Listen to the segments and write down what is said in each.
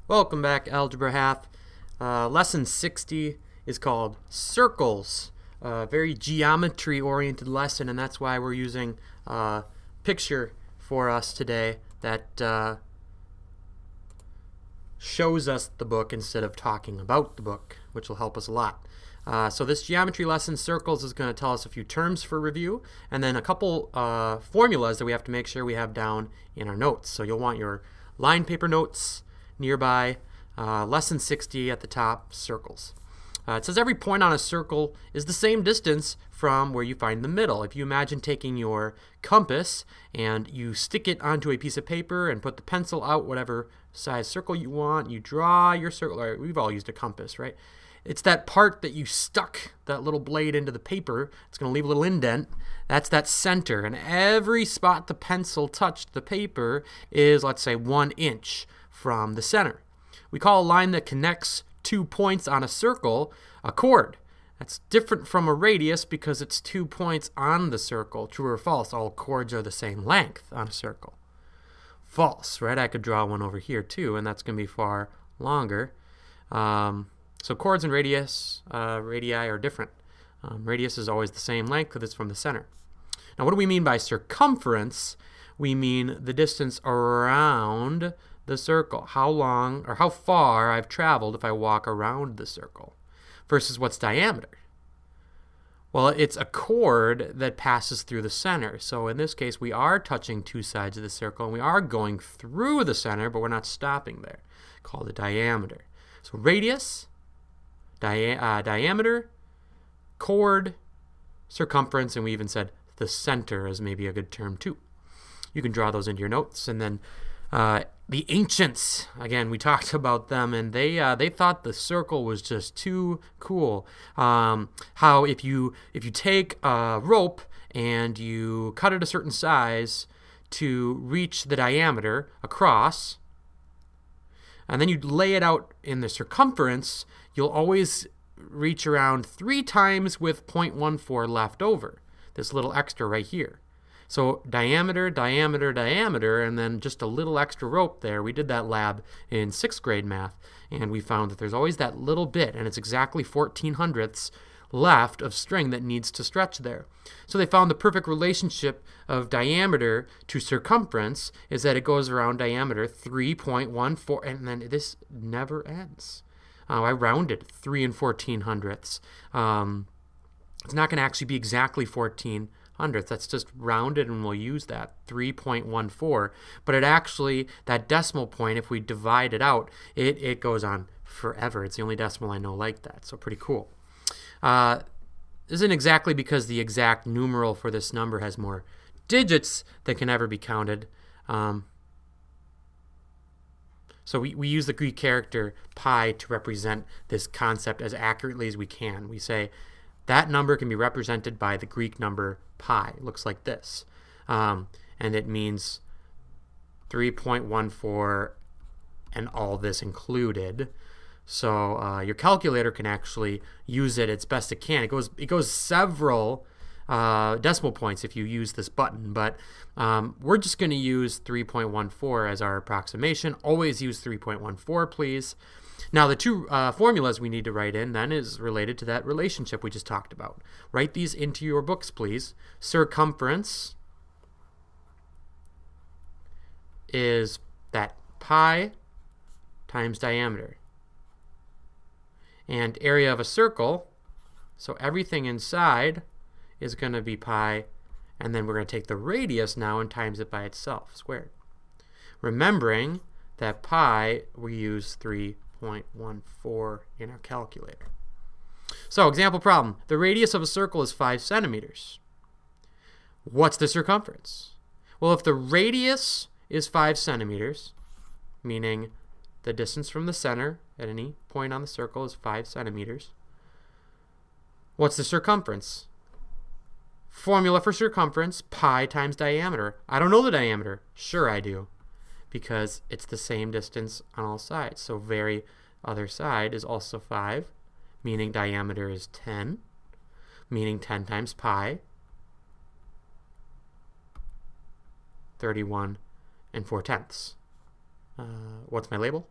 Welcome back, Algebra Half. Lesson 60 is called Circles. Very geometry-oriented lesson, and that's why we're using a picture for us today that shows us the book instead of talking about the book, which will help us a lot. So this geometry lesson, Circles, is going to tell us a few terms for review, and then a couple formulas that we have to make sure we have down in our notes. So you'll want your line paper notes nearby, lesson 60 at the top, circles. It says every point on a circle is the same distance from where you find the middle. If you imagine taking your compass and you stick it onto a piece of paper and put the pencil out whatever size circle you want, you draw your circle. Right, we've all used a compass, right? It's that part that you stuck that little blade into the paper. It's going to leave a little indent. That's that center. And every spot the pencil touched the paper is, let's say, 1 inch from the center. We call a line that connects 2 points on a circle a chord. That's different from a radius because it's 2 points on the circle. True or false? All chords are the same length on a circle. False, right? I could draw one over here too, and that's going to be far longer. So chords and radii are different. Radius is always the same length because it's from the center. Now, what do we mean by circumference? We mean the distance around the circle, how long or how far I've traveled if I walk around the circle, versus what's diameter. Well, it's a chord that passes through the center. So in this case, we are touching 2 sides of the circle, and we are going through the center, but we're not stopping there. Called a diameter. So radius, diameter, chord, circumference, and we even said the center is maybe a good term too. You can draw those into your notes, and then the ancients, again, we talked about them, and they thought the circle was just too cool. How if you take a rope and you cut it a certain size to reach the diameter across, and then you lay it out in the circumference, you'll always reach around 3 times with 0.14 left over. This little extra right here. So diameter, diameter, diameter, and then just a little extra rope there. We did that lab in 6th grade math, and we found that there's always that little bit, and it's exactly 14/100ths left of string that needs to stretch there. So they found the perfect relationship of diameter to circumference is that it goes around diameter 3.14, and then this never ends. I rounded 3 14/100ths. It's not going to actually be exactly 14/100ths. That's just rounded, and we'll use that 3.14. But it actually, that decimal point, if we divide it out, it goes on forever. It's the only decimal I know like that. So pretty cool. Isn't exactly because the exact numeral for this number has more digits than can ever be counted. So we use the Greek character pi to represent this concept as accurately as we can. We say that number can be represented by the Greek number pi. It looks like this. And it means 3.14 and all this included. So your calculator can actually use it as best it can. It goes several decimal points if you use this button, but we're just going to use 3.14 as our approximation. Always use 3.14, please. Now, the 2 formulas we need to write in then is related to that relationship we just talked about. Write these into your books, please. Circumference is that pi times diameter. And area of a circle, so everything inside is going to be pi, and then we're going to take the radius now and times it by itself, squared. Remembering that pi, we use 3.14 in our calculator. So, example problem. The radius of a circle is 5 centimeters. What's the circumference? Well, if the radius is 5 centimeters, meaning the distance from the center at any point on the circle is 5 centimeters, what's the circumference? Formula for circumference, pi times diameter. I don't know the diameter. Sure I do, because it's the same distance on all sides. So very other side is also 5, meaning diameter is 10, meaning 10 times pi, 31 and 4/10. What's my label?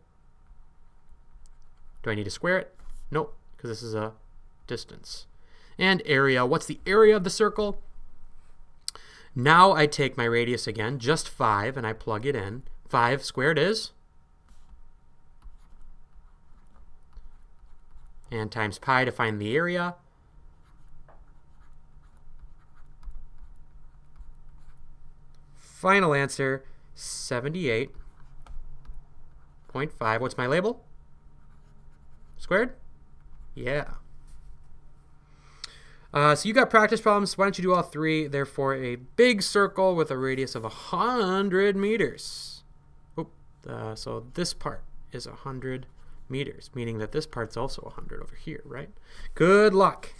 Do I need to square it? Nope, because this is a distance. And area, what's the area of the circle? Now I take my radius again, just 5, and I plug it in. 5 squared is? And times pi to find the area. Final answer, 78.5. What's my label? Squared? Yeah. So you got practice problems. Why don't you do all 3? Therefore, a big circle with a radius of 100 meters. So this part is 100 meters, meaning that this part's also 100 over here, right? Good luck.